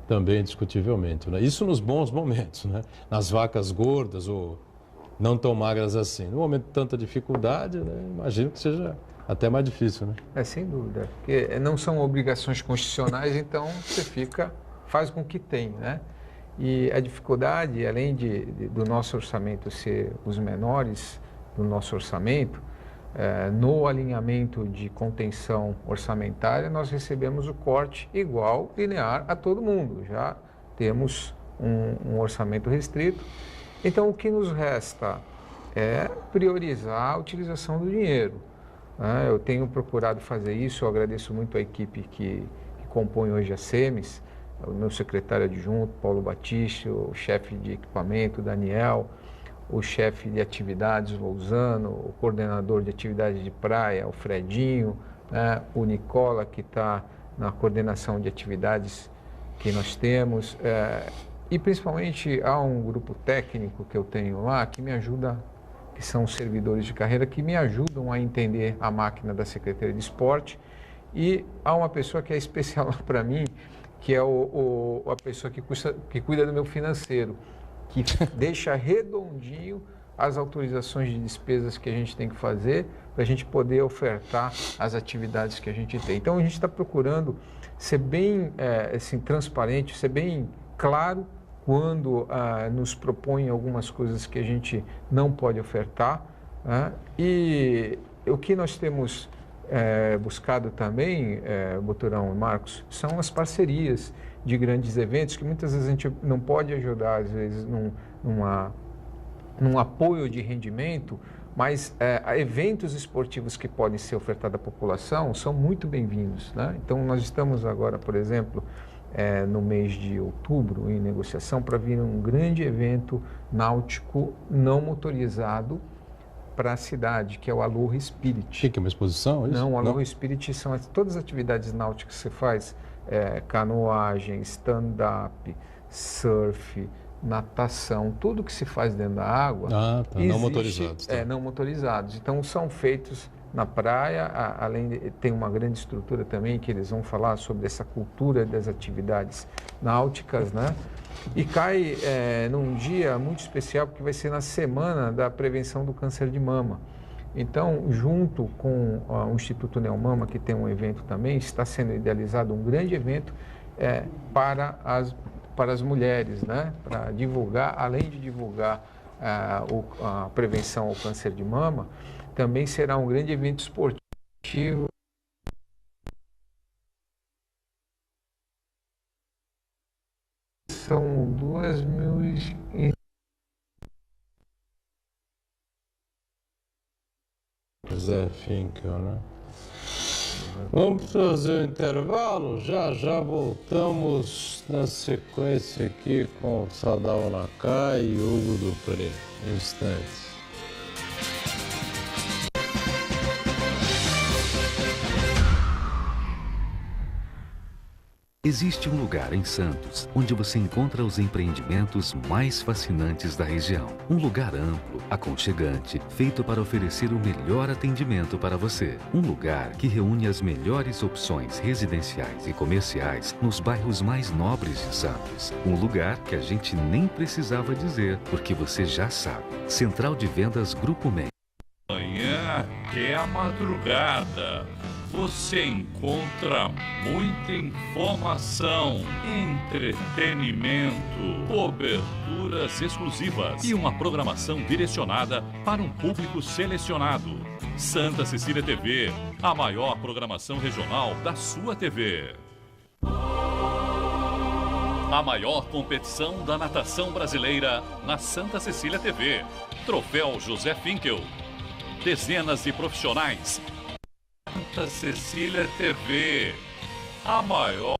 também discutivelmente, né? Isso nos bons momentos, né? Nas vacas gordas ou não tão magras assim. No momento de tanta dificuldade, né, imagino que seja até mais difícil, né? Sem dúvida. Porque não são obrigações constitucionais, então você faz com que tem, né? E a dificuldade, além do nosso orçamento ser os menores do nosso orçamento, no alinhamento de contenção orçamentária, nós recebemos o corte igual, linear a todo mundo. Já temos um orçamento restrito. Então, o que nos resta é priorizar a utilização do dinheiro. Eu tenho procurado fazer isso, eu agradeço muito a equipe que compõe hoje a SEMES, o meu secretário adjunto, Paulo Batista, o chefe de equipamento, Daniel, o chefe de atividades, Lousano, o coordenador de atividades de praia, o Fredinho, né, o Nicola, que está na coordenação de atividades que nós temos, e principalmente há um grupo técnico que eu tenho lá que me ajuda, que são os servidores de carreira, que me ajudam a entender a máquina da Secretaria de Esporte, e há uma pessoa que é especial para mim, que é a pessoa que cuida do meu financeiro, que deixa redondinho as autorizações de despesas que a gente tem que fazer para a gente poder ofertar as atividades que a gente tem. Então, a gente está procurando ser bem assim, transparente, ser bem claro quando nos propõem algumas coisas que a gente não pode ofertar, né? E o que nós temos buscado também, Boturão e Marcos, são as parcerias de grandes eventos, que muitas vezes a gente não pode ajudar, às vezes, num apoio de rendimento, mas eventos esportivos que podem ser ofertados à população são muito bem-vindos, né? Então, nós estamos agora, por exemplo, no mês de outubro, em negociação para vir um grande evento náutico não motorizado para a cidade, que é o Aloha Spirit. Que é uma exposição? Isso? Não, o Aloha Spirit são todas as atividades náuticas que você faz, canoagem, stand-up, surf, natação, tudo que se faz dentro da água. Não motorizados. Tá. Não motorizados. Então, são feitos na praia, tem uma grande estrutura também, que eles vão falar sobre essa cultura das atividades náuticas, né? E cai num dia muito especial, porque vai ser na semana da prevenção do câncer de mama. Então, junto com o Instituto Neomama, que tem um evento também, está sendo idealizado um grande evento para as mulheres, né? Para divulgar, além de divulgar a prevenção ao câncer de mama, também será um grande evento esportivo. São 2.000 Zé Finkel, né? Vamos fazer o intervalo, já voltamos na sequência aqui com Sadal Nakai e Hugo Dupré. Instantes. Existe um lugar em Santos onde você encontra os empreendimentos mais fascinantes da região. Um lugar amplo, aconchegante, feito para oferecer o melhor atendimento para você. Um lugar que reúne as melhores opções residenciais e comerciais nos bairros mais nobres de Santos. Um lugar que a gente nem precisava dizer, porque você já sabe. Central de Vendas Grupo Mendes. Amanhã é a madrugada. Você encontra muita informação, entretenimento, coberturas exclusivas e uma programação direcionada para um público selecionado. Santa Cecília TV, a maior programação regional da sua TV. A maior competição da natação brasileira na Santa Cecília TV. Troféu José Finkel. Dezenas de profissionais. Santa Cecília TV, a maior.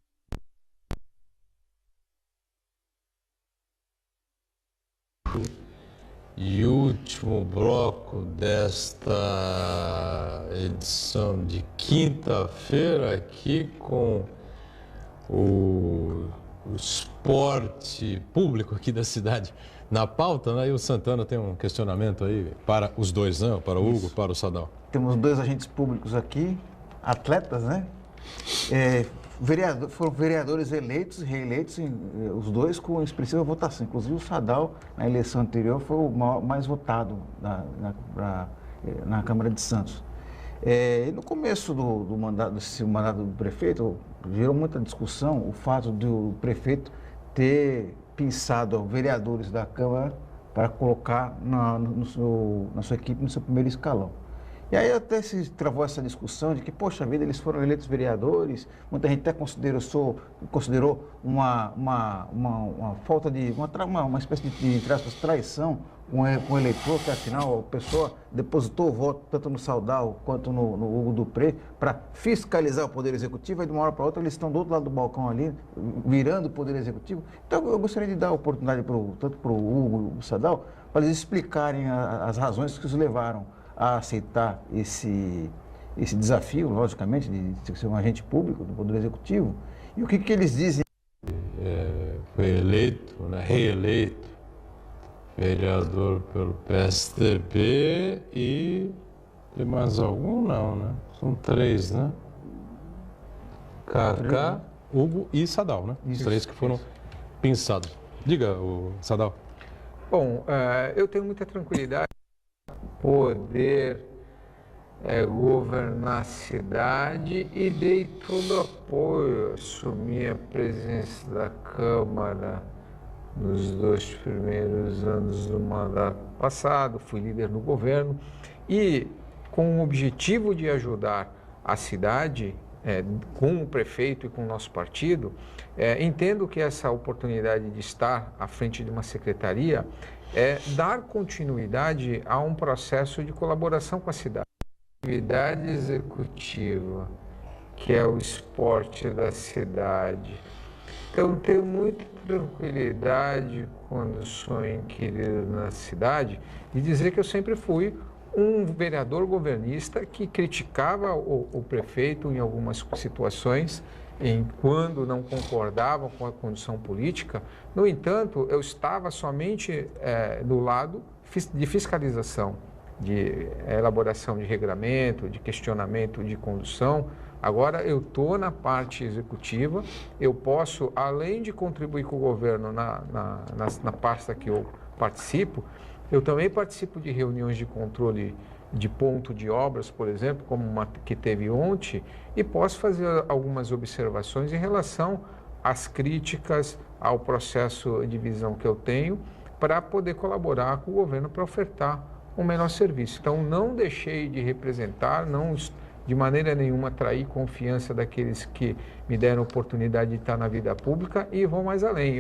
E último bloco desta edição de quinta-feira aqui com o esporte público aqui da cidade na pauta, né? E o Santana tem um questionamento aí para os dois, né? Para o Hugo, para o Sadal. Temos dois agentes públicos aqui, atletas, né? Foram vereadores eleitos, reeleitos, os dois com expressiva votação. Inclusive o Sadal, na eleição anterior, foi o mais votado na Câmara de Santos. No começo do mandato do prefeito, gerou muita discussão o fato do prefeito ter pensado vereadores da Câmara para colocar na sua equipe, no seu primeiro escalão. E aí até se travou essa discussão de que, poxa vida, eles foram eleitos vereadores, muita gente até considerou uma falta de, uma espécie de entre aspas, traição com o eleitor, que afinal a pessoa depositou o voto tanto no Sadal quanto no Hugo Dupré para fiscalizar o Poder Executivo, e de uma hora para outra eles estão do outro lado do balcão ali, virando o Poder Executivo. Então eu gostaria de dar a oportunidade tanto para o Hugo e o Sadal, para eles explicarem as razões que os levaram a aceitar esse desafio, logicamente, de ser um agente público do Poder Executivo. E o que eles dizem? Foi eleito, né, reeleito, vereador pelo PSDB e tem mais algum? Não, né? São três, né? Kaká, Hugo e Sadal, né? Os três que foram pensados. Diga, o Sadal. Bom, eu tenho muita tranquilidade poder governar a cidade e dei todo apoio, assumi a presença da Câmara nos 2 primeiros anos do mandato passado, fui líder no governo e com o objetivo de ajudar a cidade, com o prefeito e com o nosso partido, entendo que essa oportunidade de estar à frente de uma secretaria dar continuidade a um processo de colaboração com a cidade. Atividade executiva, que é o esporte da cidade. Então, tenho muita tranquilidade quando sou inquirido na cidade de dizer que eu sempre fui um vereador governista que criticava o prefeito em algumas situações, quando não concordavam com a condição política. No entanto, eu estava somente do lado de fiscalização, de elaboração de regramento, de questionamento de condução. Agora eu estou na parte executiva, eu posso, além de contribuir com o governo na pasta que eu participo, eu também participo de reuniões de controle de ponto de obras, por exemplo, como uma que teve ontem, e posso fazer algumas observações em relação às críticas ao processo de visão que eu tenho para poder colaborar com o governo para ofertar um melhor serviço. Então, não deixei de representar, não de maneira nenhuma trair confiança daqueles que me deram oportunidade de estar na vida pública e vou mais além.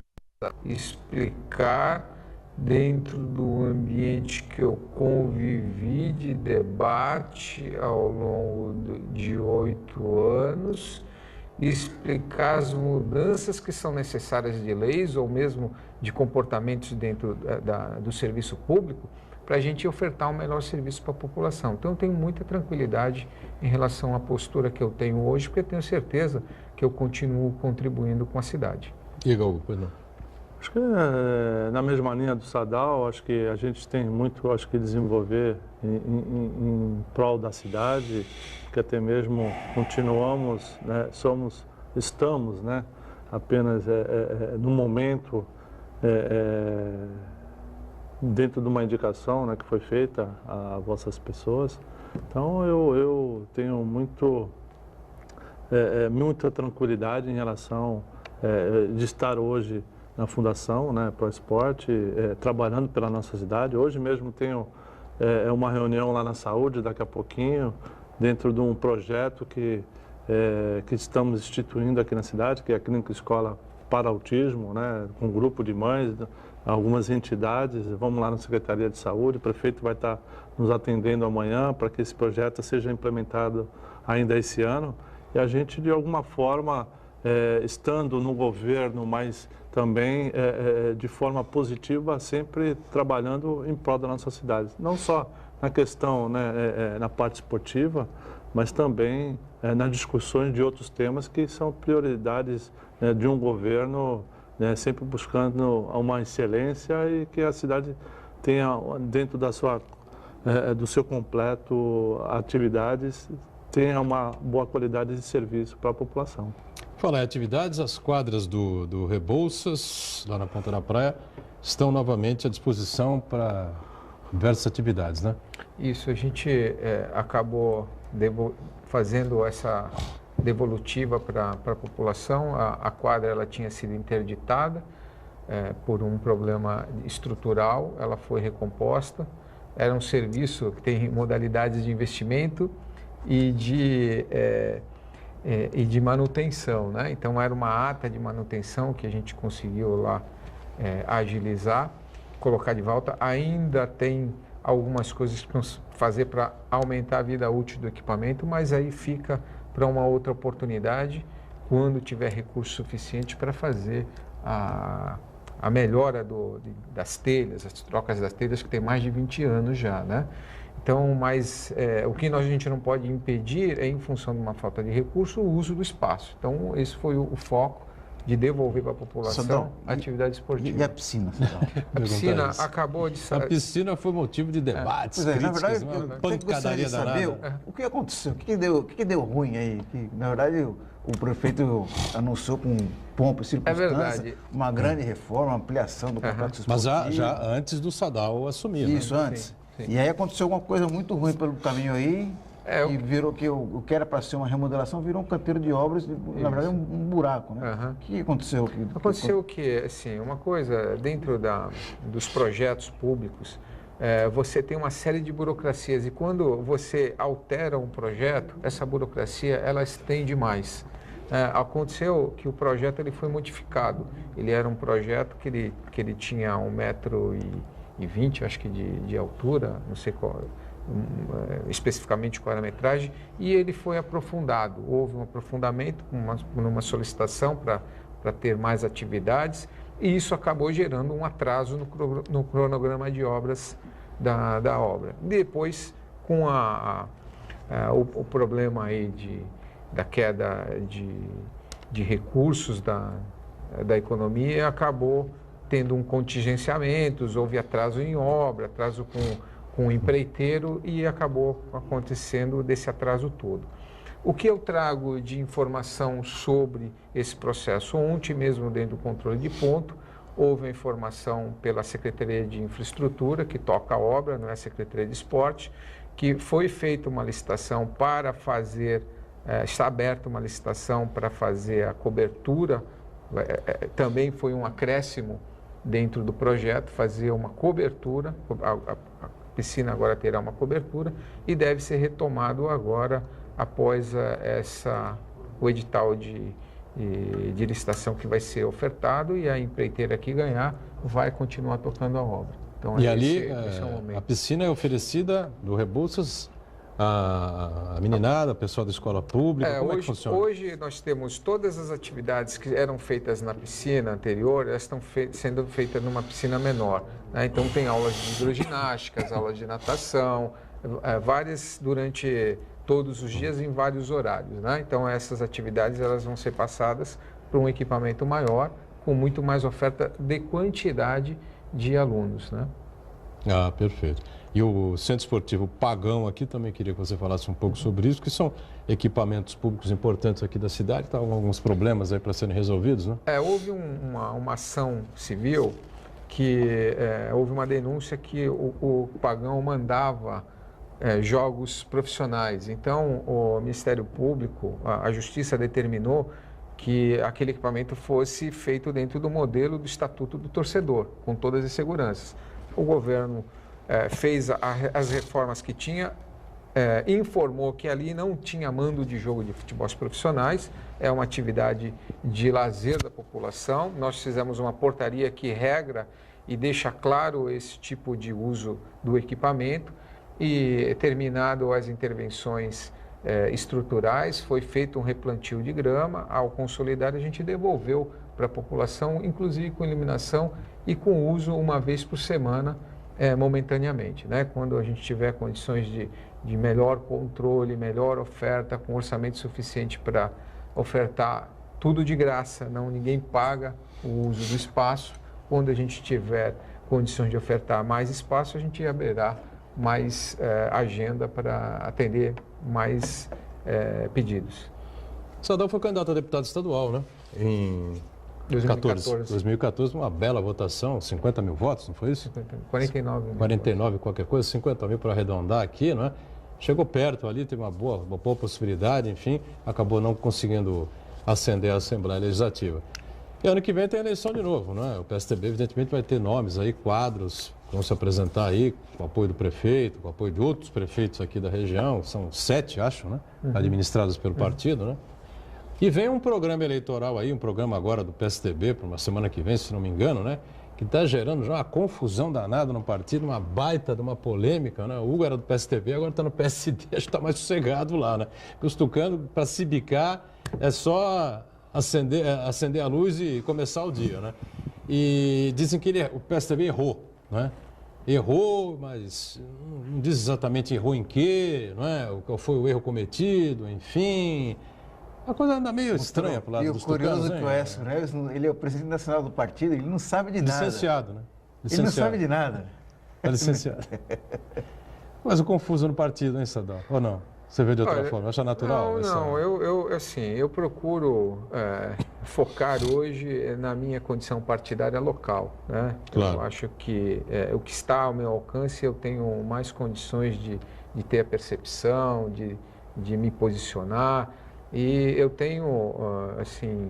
Explicar dentro do ambiente que eu convivi de debate ao longo de 8 anos, explicar as mudanças que são necessárias de leis ou mesmo de comportamentos dentro do serviço público para a gente ofertar um melhor serviço para a população. Então, eu tenho muita tranquilidade em relação à postura que eu tenho hoje, porque eu tenho certeza que eu continuo contribuindo com a cidade. Igor, pois não. Acho que na mesma linha do Sadal, acho que a gente tem muito que desenvolver em prol da cidade, que até mesmo continuamos, né, estamos, né, apenas no momento dentro de uma indicação, né, que foi feita a vossas pessoas. Então eu tenho muita tranquilidade em relação de estar hoje na Fundação, né, Pro Esporte, trabalhando pela nossa cidade. Hoje mesmo tenho uma reunião lá na saúde, daqui a pouquinho, dentro de um projeto que estamos instituindo aqui na cidade, que é a Clínica Escola para Autismo, né, com um grupo de mães, algumas entidades. Vamos lá na Secretaria de Saúde, o prefeito vai estar nos atendendo amanhã para que esse projeto seja implementado ainda esse ano. E a gente, de alguma forma, estando no governo, mas também de forma positiva, sempre trabalhando em prol da nossa cidade. Não só na questão, né, na parte esportiva, mas também nas discussões de outros temas que são prioridades, né, de um governo, né, sempre buscando uma excelência e que a cidade tenha dentro do seu completo atividades, tenha uma boa qualidade de serviço para a população. Falar em atividades, as quadras do Rebouças, lá na Ponta da Praia, estão novamente à disposição para diversas atividades, né? Isso, a gente acabou fazendo essa devolutiva para a população. A quadra ela tinha sido interditada por um problema estrutural, ela foi recomposta. Era um serviço que tem modalidades de investimento e de manutenção, né? Então era uma ata de manutenção que a gente conseguiu lá agilizar, colocar de volta. Ainda tem algumas coisas que vamos fazer para aumentar a vida útil do equipamento, mas aí fica para uma outra oportunidade, quando tiver recurso suficiente para fazer a melhora das telhas, as trocas das telhas, que tem mais de 20 anos já, né? Então, mas o que a gente não pode impedir é, em função de uma falta de recurso, o uso do espaço. Então, esse foi o foco de devolver para a população Sadal, a atividade esportiva. E a piscina, Sadal? A piscina acabou de sair. A piscina foi motivo de debates, Pois é, na críticas, verdade, uma eu pancadaria gostaria de saber danada. o que aconteceu, o que deu ruim aí, que, na verdade, o prefeito anunciou com pompa e circunstância uma grande reforma, ampliação do complexo esportivo. Mas já antes do Sadal assumir, Isso, né? antes. Sim. E aí aconteceu alguma coisa muito ruim pelo caminho aí, e virou que o que era para ser uma remodelação virou um canteiro de obras, na verdade um buraco, né? O que aconteceu? Aconteceu que, assim, uma coisa, dentro dos projetos públicos, você tem uma série de burocracias e quando você altera um projeto, essa burocracia, ela estende mais. Aconteceu que o projeto ele foi modificado. Ele era um projeto que ele tinha 1,20 m, acho que de altura, não sei qual, especificamente qual era a metragem, e ele foi aprofundado. Houve um aprofundamento, numa solicitação para ter mais atividades, e isso acabou gerando um atraso no cronograma de obras da obra. Depois, com o problema aí da queda de recursos da economia, acabou tendo contingenciamentos, houve atraso em obra, atraso com o empreiteiro e acabou acontecendo desse atraso todo. O que eu trago de informação sobre esse processo? Ontem mesmo, dentro do controle de ponto, houve a informação pela Secretaria de Infraestrutura, que toca a obra, não é a Secretaria de Esporte, que foi feita uma licitação para fazer, está aberta uma licitação para fazer a cobertura, também foi um acréscimo dentro do projeto, fazer uma cobertura, a piscina agora terá uma cobertura e deve ser retomado agora após o edital de licitação que vai ser ofertado e a empreiteira que ganhar vai continuar tocando a obra. Então, E ali, esse é o momento. a piscina é oferecida do Rebouças a meninada, a pessoal da escola pública, como é que funciona? Hoje nós temos todas as atividades que eram feitas na piscina anterior, elas estão sendo feitas numa piscina menor, né? Então tem aulas de hidroginásticas, aulas de natação, várias durante todos os dias em vários horários, né? Então essas atividades elas vão ser passadas para um equipamento maior, com muito mais oferta de quantidade de alunos, né? Ah, perfeito. E o Centro Esportivo Pagão aqui, também queria que você falasse um pouco sobre isso, que são equipamentos públicos importantes aqui da cidade, estavam alguns problemas aí para serem resolvidos, né? Houve uma ação civil que houve uma denúncia que o Pagão mandava jogos profissionais. Então, o Ministério Público, a Justiça determinou que aquele equipamento fosse feito dentro do modelo do Estatuto do Torcedor, com todas as seguranças. O governo fez as reformas que tinha, informou que ali não tinha mando de jogo de futebol profissionais, é uma atividade de lazer da população. Nós fizemos uma portaria que regra e deixa claro esse tipo de uso do equipamento e, terminado as intervenções estruturais, foi feito um replantio de grama. Ao consolidar, a gente devolveu para a população, inclusive com iluminação e com uso uma vez por semana, momentaneamente, né? Quando a gente tiver condições de melhor controle, melhor oferta, com orçamento suficiente para ofertar tudo de graça, ninguém paga o uso do espaço. Quando a gente tiver condições de ofertar mais espaço, a gente abrirá mais agenda para atender mais pedidos. Sadal foi candidato a deputado estadual, né? Em 2014, uma bela votação, 50 mil votos, não foi isso? 49 mil. 49, qualquer coisa, 50 mil para arredondar aqui, não é? Chegou perto ali, teve uma boa possibilidade, enfim, acabou não conseguindo ascender à Assembleia Legislativa. E ano que vem tem eleição de novo, não é? O PSDB, evidentemente, vai ter nomes aí, quadros, vão se apresentar aí, com o apoio do prefeito, com o apoio de outros prefeitos aqui da região, são 7, acho, né? Administrados pelo partido, né? E vem um programa eleitoral aí, um programa agora do PSDB, para uma semana que vem, se não me engano, né? Que está gerando já uma confusão danada no partido, uma baita de uma polêmica, né? O Hugo era do PSDB, agora está no PSD, acho que está mais sossegado lá, né? Porque os tucanos, para se bicar, é só acender a luz e começar o dia, né? E dizem que o PSDB errou, né? Errou, mas não diz exatamente errou em quê, não é? Qual foi o erro cometido, enfim... A coisa anda meio estranha para o lado dos tucanos. E o curioso que o Écio Neves, ele é o presidente nacional do partido, ele não sabe de nada. Licenciado, né? Ele não sabe de nada. É licenciado. Mas o confuso no partido, hein, Sadal? Ou não? Você vê de outra forma? Acha natural? Não. Eu procuro focar hoje na minha condição partidária local, né? Claro. Eu acho que o que está ao meu alcance, eu tenho mais condições de ter a percepção, de me posicionar. E eu tenho, assim,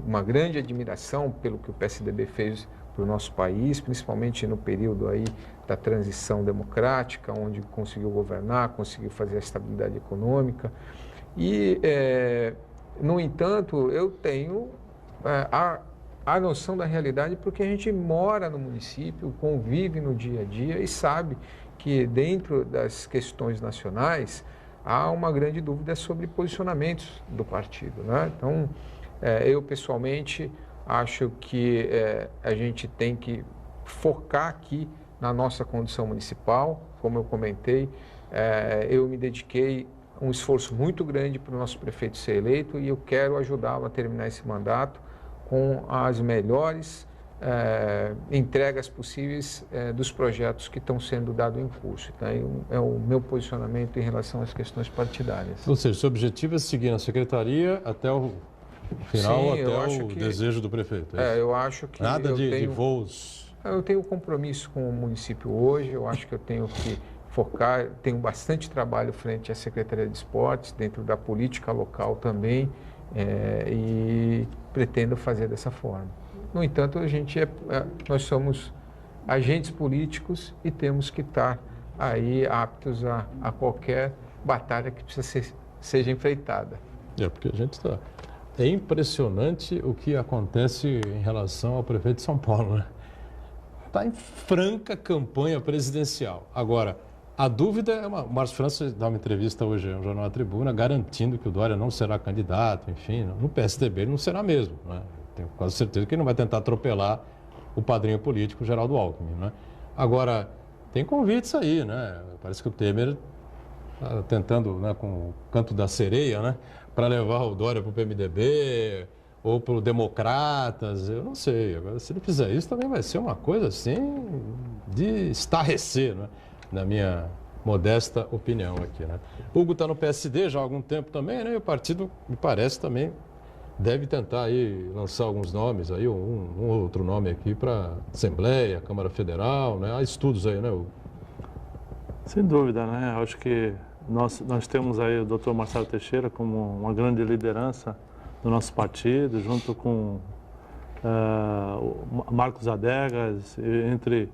uma grande admiração pelo que o PSDB fez para o nosso país, principalmente no período aí da transição democrática, onde conseguiu governar, conseguiu fazer a estabilidade econômica. E, no entanto, eu tenho a noção da realidade porque a gente mora no município, convive no dia a dia e sabe que dentro das questões nacionais há uma grande dúvida sobre posicionamentos do partido, né? Então, eu pessoalmente acho que a gente tem que focar aqui na nossa condição municipal. Como eu comentei, eu me dediquei um esforço muito grande para o nosso prefeito ser eleito e eu quero ajudá-lo a terminar esse mandato com as melhores entregas possíveis dos projetos que estão sendo dados em curso. Tá? É o meu posicionamento em relação às questões partidárias. Ou seja, seu objetivo é seguir na secretaria até o final, sim, até o desejo do prefeito. Eu acho que... Nada de voos... Eu tenho compromisso com o município hoje, eu acho que eu tenho que focar, tenho bastante trabalho frente à Secretaria de Esportes, dentro da política local também, e pretendo fazer dessa forma. No entanto, nós somos agentes políticos e temos que estar aí aptos a qualquer batalha que precisa seja enfrentada. Porque a gente está É impressionante o que acontece em relação ao prefeito de São Paulo, né? Está em franca campanha presidencial. Agora, a dúvida é o Márcio França dá uma entrevista hoje no Jornal da Tribuna, garantindo que o Dória não será candidato, enfim, no PSDB ele não será mesmo, né? Tenho quase certeza que ele não vai tentar atropelar o padrinho político Geraldo Alckmin, né? Agora, tem convites aí, né? Parece que o Temer está tentando, né, com o canto da sereia, né, para levar o Dória para o PMDB ou para o Democratas, eu não sei. Agora, se ele fizer isso, também vai ser uma coisa assim de estarrecer, né? Na minha modesta opinião aqui, né? Hugo está no PSD já há algum tempo também, né? E o partido, me parece, também deve tentar aí lançar alguns nomes, aí um outro nome aqui para Assembleia, Câmara Federal, né? Há estudos aí, né, Hugo? Sem dúvida, né? Acho que nós temos aí o Dr. Marcelo Teixeira como uma grande liderança do nosso partido, junto com o Marcos Adegas, entre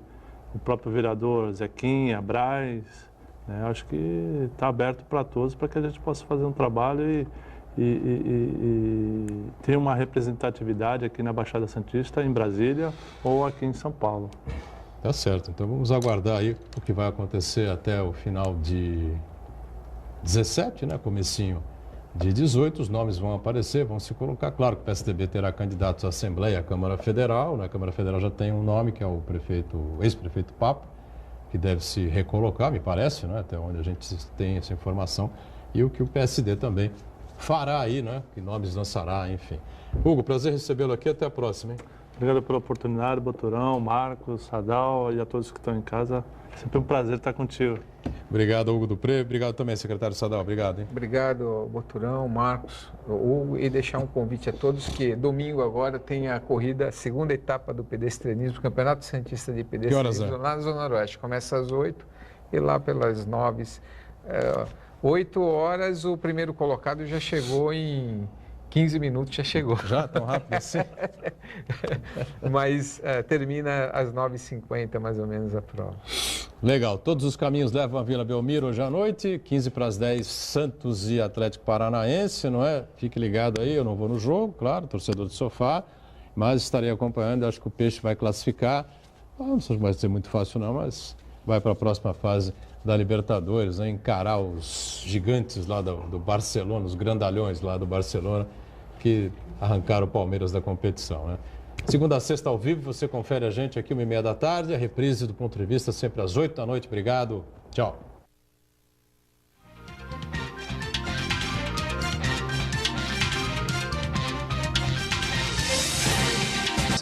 o próprio vereador Zequinha, Braz, né? Acho que está aberto para todos, para que a gente possa fazer um trabalho e ter uma representatividade aqui na Baixada Santista, em Brasília ou aqui em São Paulo. Tá certo, então vamos aguardar aí o que vai acontecer até o final de 17, né, comecinho de 18, os nomes vão aparecer, vão se colocar. Claro que o PSDB terá candidatos à Assembleia, à Câmara Federal, né? A Câmara Federal já tem um nome, que é o ex-prefeito Papo, que deve se recolocar, me parece, né? Até onde a gente tem essa informação, e o que o PSD também fará aí, né? Que nomes lançará, enfim. Hugo, prazer recebê-lo aqui, até a próxima, hein? Obrigado pela oportunidade, Boturão, Marcos, Sadal e a todos que estão em casa. Sempre um prazer estar contigo. Obrigado, Hugo Dupré. Obrigado também, secretário Sadal. Obrigado, hein? Obrigado, Boturão, Marcos, Hugo, e deixar um convite a todos que domingo agora tem a corrida, a segunda etapa do pedestrianismo, Campeonato Santista de Pedestrianismo, lá na Zona Oeste. Começa às 8 e lá pelas 9. 8 horas o primeiro colocado já chegou em 15 minutos, já chegou. Já? Tão rápido assim? Mas termina às 9h50 mais ou menos a prova. Legal. Todos os caminhos levam a Vila Belmiro hoje à noite, 15 para as 10, Santos e Atlético Paranaense, não é? Fique ligado aí, eu não vou no jogo, claro, torcedor de sofá, mas estarei acompanhando, acho que o Peixe vai classificar. Não sei se vai ser muito fácil não, mas vai para a próxima fase da Libertadores, né? Encarar os gigantes lá do Barcelona, os grandalhões lá do Barcelona, que arrancaram o Palmeiras da competição, né? Segunda a sexta ao vivo, você confere a gente aqui 1h30 da tarde, a reprise do Ponto de Vista sempre às 8 da noite. Obrigado, tchau.